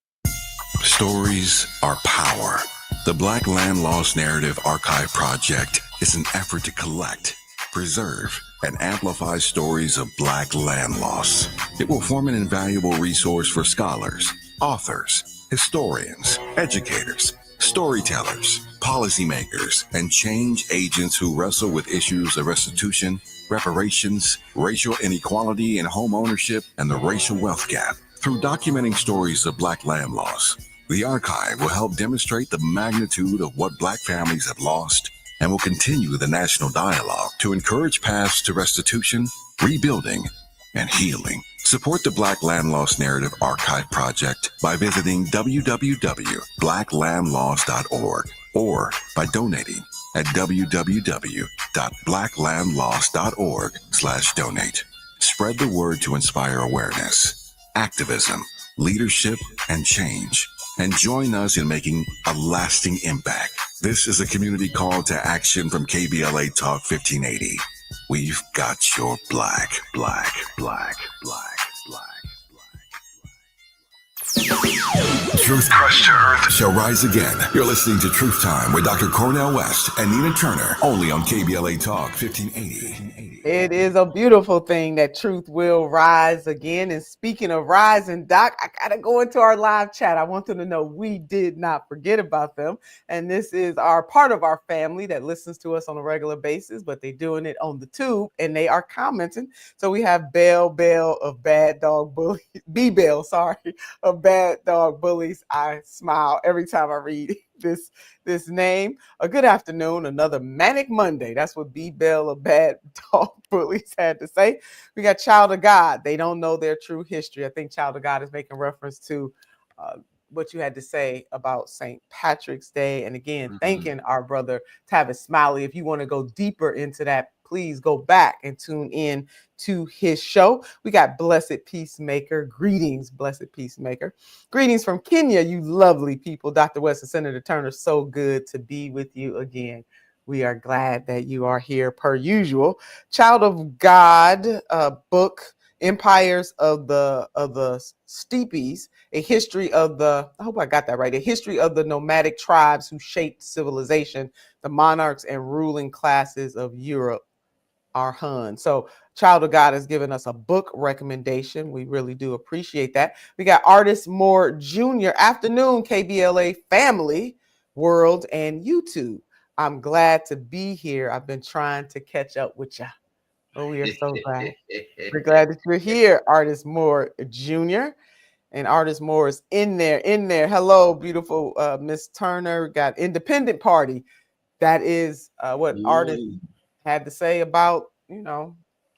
Stories are power. The Black Land Lost Narrative Archive Project is an effort to collect, preserve, and amplify stories of Black land loss. It will form an invaluable resource for scholars, authors, historians, educators, storytellers, policymakers, and change agents who wrestle with issues of restitution, reparations, racial inequality in home ownership, and the racial wealth gap. Through documenting stories of Black land loss, the archive will help demonstrate the magnitude of what Black families have lost and will continue the national dialogue to encourage paths to restitution, rebuilding, and healing. Support the Black Land Lost Narrative Archive Project by visiting www.blacklandlost.org or by donating at www.blacklandlost.org/donate. Spread the word to inspire awareness, activism, leadership, and change. And join us in making a lasting impact. This is a community call to action from KBLA Talk 1580. We've got your black. Truth crushed to earth shall rise again. You're listening to Truth Time with Dr. Cornel West and Nina Turner, only on KBLA Talk 1580. It is a beautiful thing that truth will rise again. And speaking of rising, Doc, I got to go into our live chat. I want them to know we did not forget about them. And this is our part of our family that listens to us on a regular basis, but they're doing it on the tube and they are commenting. So we have Bell of Bad Dog Bullies, B-Bell, of Bad Dog Bullies. I smile every time I read this name. A good afternoon, another manic Monday. That's what B-Bell of Bad Dog Bullies had to say. We got Child of God. They don't know their true history. I think Child of God is making reference to what you had to say about St. Patrick's Day. And again, thanking our brother Tavis Smiley. If you want to go deeper into that, please go back and tune in to his show. We got Blessed Peacemaker. Greetings, Blessed Peacemaker. Greetings from Kenya, you lovely people. Dr. West and Senator Turner, so good to be with you again. We are glad that you are here per usual. Child of God book, Empires of the Steepies, a history of the, I hope I got that right, a history of the nomadic tribes who shaped civilization, the monarchs and ruling classes of Europe. Our Hun. So Child of God has given us a book recommendation. We really do appreciate that. We got Artist Moore Jr. Afternoon, KBLA family, world, and YouTube. I'm glad to be here. I've been trying to catch up with you. Oh, we are so glad. We're glad that you're here, Artist Moore Jr. And Artist Moore is in there. Hello, beautiful Miss Turner. Got Independent Party. That is what Artist had to say about,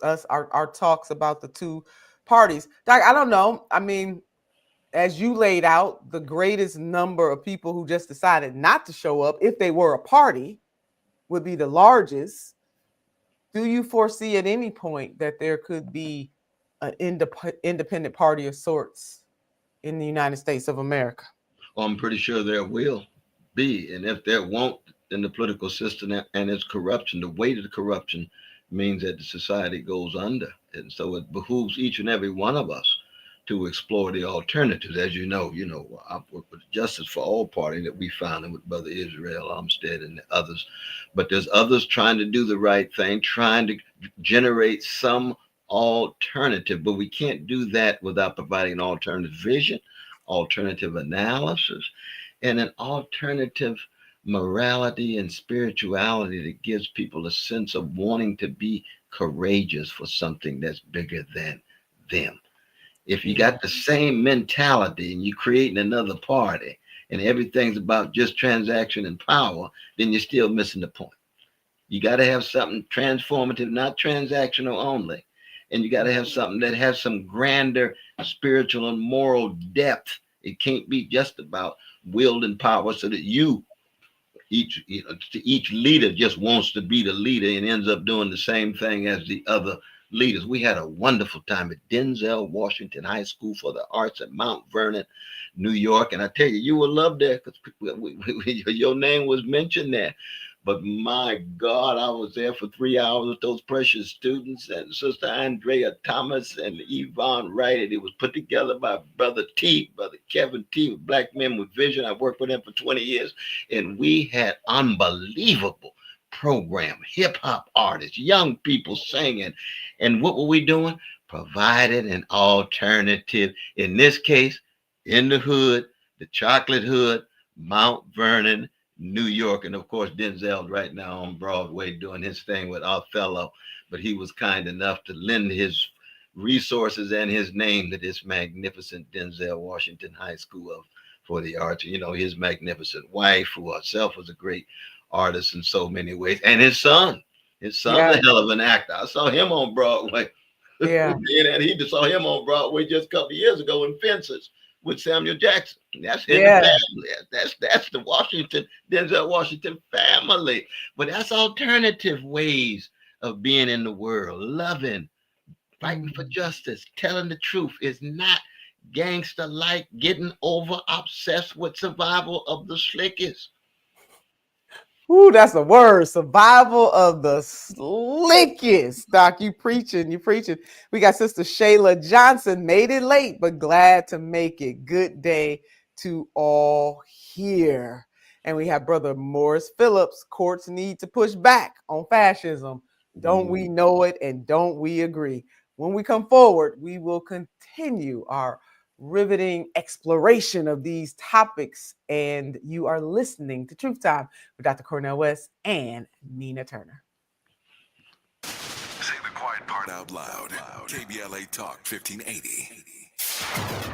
us, our talks about the two parties. Doc, I don't know. I mean, as you laid out, the greatest number of people who just decided not to show up, if they were a party, would be the largest. Do you foresee at any point that there could be an independent party of sorts in the United States of America? Well, I'm pretty sure there will be. And if there won't, then the political system and its corruption, the weight of the corruption means that the society goes under. And so it behooves each and every one of us to explore the alternatives. As you know, I've worked with Justice for All Party that we founded with Brother Israel Armstead and others. But there's others trying to do the right thing, trying to generate some alternative. But we can't do that without providing an alternative vision, alternative analysis, and an alternative morality and spirituality that gives people a sense of wanting to be courageous for something that's bigger than them. If you got the same mentality and you're creating another party and everything's about just transaction and power, then you're still missing the point. You got to have something transformative, not transactional only. And you got to have something that has some grander spiritual and moral depth. It can't be just about wielding power so that each leader just wants to be the leader and ends up doing the same thing as the other leaders. We had a wonderful time at Denzel Washington High School for the Arts at Mount Vernon, New York. And I tell you, you will love there because your name was mentioned there. But my God, I was there for 3 hours with those precious students and Sister Andrea Thomas and Yvonne Wright. And it was put together by Brother Kevin T, Black Men with Vision. I worked with him for 20 years. And we had unbelievable program, hip hop artists, young people singing. And what were we doing? Provided an alternative. In this case, in the hood, the chocolate hood, Mount Vernon, New York. And of course, Denzel's right now on Broadway doing his thing with Othello, but he was kind enough to lend his resources and his name to this magnificent Denzel Washington High School for the Arts. His magnificent wife, who herself was a great artist in so many ways, and his son's a hell of an actor. I saw him on Broadway. Yeah. And he just saw him on Broadway just a couple of years ago in Fences with Samuel Jackson. That's in the family. That's the Denzel Washington family. But that's alternative ways of being in the world, loving, fighting for justice, telling the truth. Is not gangster-like, getting over obsessed with survival of the slickest. Ooh, that's a word. Survival of the slickest. Doc, you preaching. We got Sister Shayla Johnson. Made it late, but glad to make it. Good day to all here. And we have Brother Morris Phillips. Courts need to push back on fascism. Don't we know it, and don't we agree? When we come forward, we will continue our riveting exploration of these topics, and you are listening to Truth Time with Dr. Cornel West and Nina Turner. Say the quiet part out loud. KBLA Talk 1580.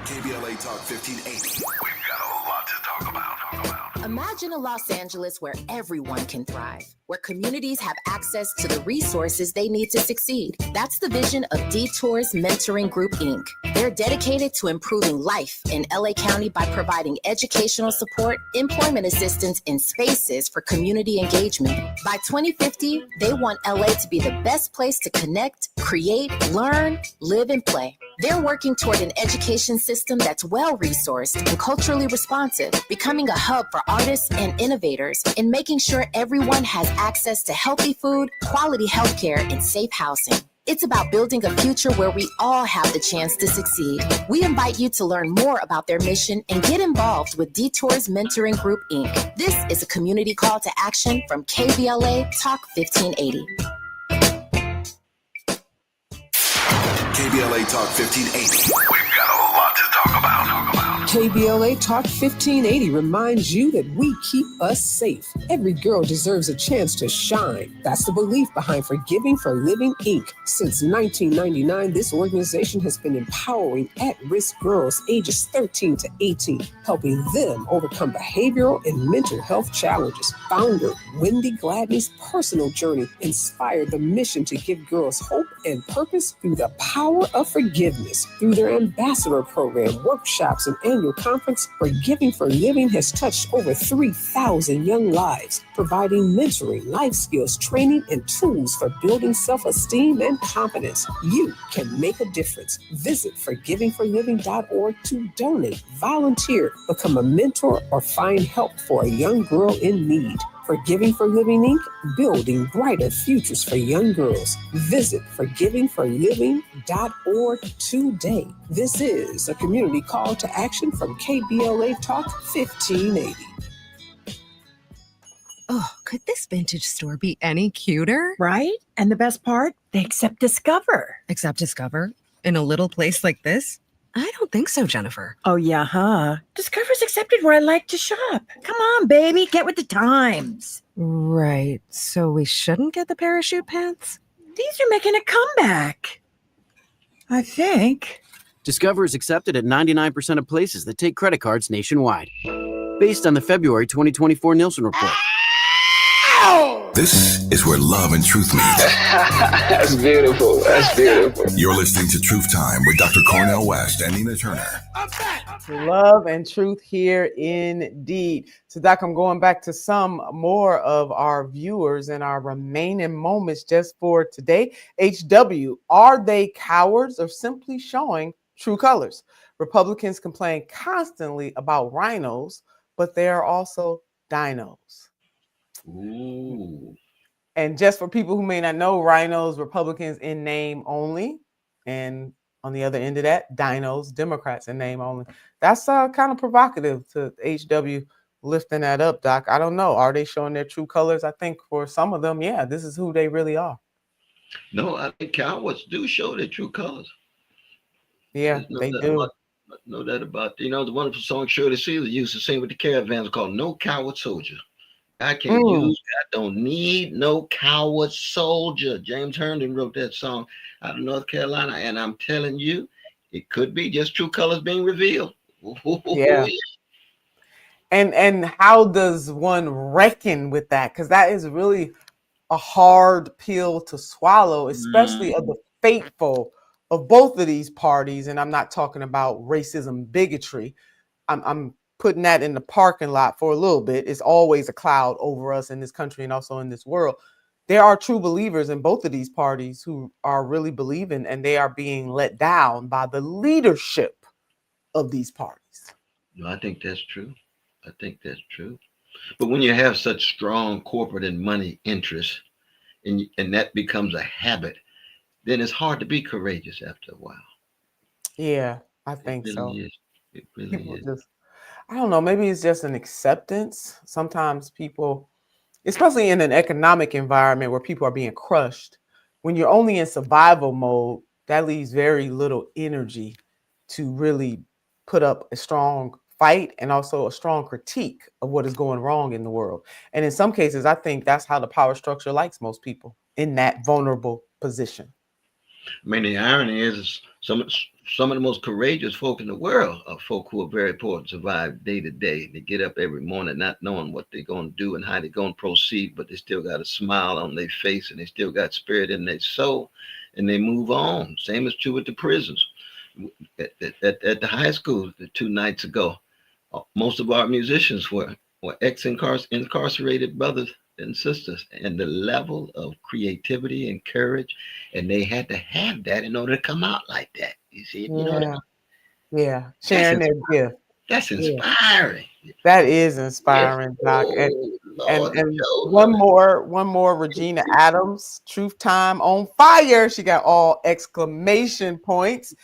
KBLA Talk 1580. We've got a lot to talk about. Imagine a Los Angeles where everyone can thrive, where communities have access to the resources they need to succeed. That's the vision of Detours Mentoring Group, Inc. They're dedicated to improving life in LA County by providing educational support, employment assistance, and spaces for community engagement. By 2050, they want LA to be the best place to connect, create, learn, live, and play. They're working toward an education system that's well-resourced and culturally responsive, becoming a hub for artists and innovators, and making sure everyone has access to healthy food, quality healthcare, and safe housing. It's about building a future where we all have the chance to succeed. We invite you to learn more about their mission and get involved with Detours Mentoring Group, Inc. This is a community call to action from KBLA Talk 1580. KBLA Talk 1580. We've got a lot to talk about. KBLA Talk 1580 reminds you that we keep us safe. Every girl deserves a chance to shine. That's the belief behind Forgiving for Living, Inc. Since 1999, this organization has been empowering at-risk girls ages 13 to 18, helping them overcome behavioral and mental health challenges. Founder Wendy Gladney's personal journey inspired the mission to give girls hope and purpose through the power of forgiveness. Through their ambassador program, workshops, and annual conference, Forgiving for Living has touched over 3,000 young lives, providing mentoring, life skills, training, and tools for building self-esteem and confidence. You can make a difference. Visit forgivingforliving.org to donate, volunteer, become a mentor, or find help for a young girl in need. Forgiving for Living, Inc., building brighter futures for young girls. Visit forgivingforliving.org today. This is a community call to action from KBLA Talk 1580. Oh, could this vintage store be any cuter? Right? And the best part, they accept Discover. Accept Discover? In a little place like this? I don't think so, Jennifer. Oh, yeah, huh? Discover's accepted where I like to shop. Come on, baby, get with the times. Right. So we shouldn't get the parachute pants? These are making a comeback. I think. Discover is accepted at 99% of places that take credit cards nationwide. Based on the February 2024 Nielsen report. This is where love and truth meet. That's beautiful. That's beautiful. You're listening to Truth Time with Dr. Cornel West and Nina Turner. Love and truth here indeed. So, Doc, I'm going back to some more of our viewers and our remaining moments just for today. HW, are they cowards or simply showing true colors? Republicans complain constantly about rhinos, but they are also dinos. Ooh. And just for people who may not know, rhinos, Republicans in name only. And on the other end of that, dinos, Democrats in name only. That's kind of provocative to HW lifting that up, Doc. I don't know. Are they showing their true colors? I think for some of them, yeah, this is who they really are. No, I think cowards do show their true colors. Yeah, they do. No doubt about the wonderful song Shirley Caesar used to sing with the Caravans called No Coward Soldier. I can't use, I don't need no coward soldier. James Herndon wrote that song out of North Carolina, and I'm telling you, it could be just true colors being revealed. Yeah. And how does one reckon with that? Because that is really a hard pill to swallow, especially of the faithful of both of these parties. And I'm not talking about racism, bigotry. I'm putting that in the parking lot for a little bit. It's always a cloud over us in this country and also in this world. There are true believers in both of these parties who are really believing, and they are being let down by the leadership of these parties. No, I think that's true. I think that's true. But when you have such strong corporate and money interests, and that becomes a habit, then it's hard to be courageous after a while. Yeah, I think it really so. Is. It really People is. just, I don't know, maybe it's just an acceptance. Sometimes people, especially in an economic environment where people are being crushed, when you're only in survival mode, that leaves very little energy to really put up a strong fight and also a strong critique of what is going wrong in the world. And in some cases, I think that's how the power structure likes most people, in that vulnerable position. I mean, the irony is some of the most courageous folk in the world are folk who are very poor and survive day to day. They get up every morning not knowing what they're going to do and how they're going to proceed, but they still got a smile on their face and they still got spirit in their soul, and they move on. Same is true with the prisons. at the high school 2 nights ago. Most of our musicians were incarcerated brothers and sisters, and the level of creativity and courage, and they had to have that in order to come out like that. You see, you know, Yeah. Yeah. that's Sharing their gift. that's Yeah. inspiring. That is Yes. inspiring, Doc. Oh And Lord, and Joseph. one more Regina Adams, Truth Time on fire. She got all exclamation points.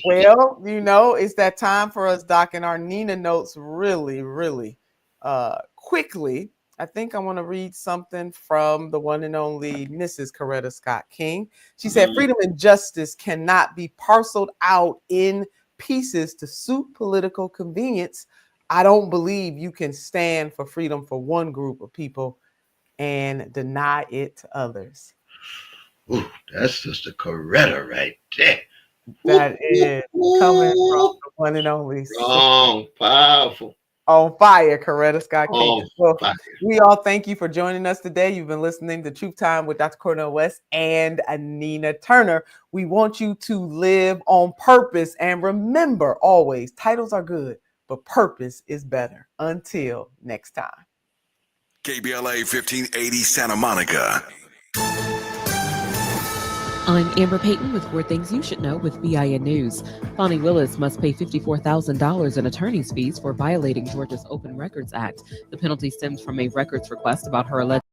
Well, it's that time for us, Doc, and our Nina notes really, really quickly. I think I want to read something from the one and only Mrs. Coretta Scott King. She said, freedom and justice cannot be parceled out in pieces to suit political convenience. I don't believe you can stand for freedom for one group of people and deny it to others. Ooh, that's Sister Coretta right there. That is coming from the one and only Strong, powerful. on fire, Coretta Scott King. On Well, fire. we all thank you for joining us today. You've been listening to Truth Time with Dr. Cornel West and Nina Turner. We want you to live on purpose and remember always, titles are good, but purpose is better. Until next time. KBLA 1580 Santa Monica. I'm Amber Payton with 4 Things You Should Know with BIN News. Bonnie Willis must pay $54,000 in attorney's fees for violating Georgia's Open Records Act. The penalty stems from a records request about her alleged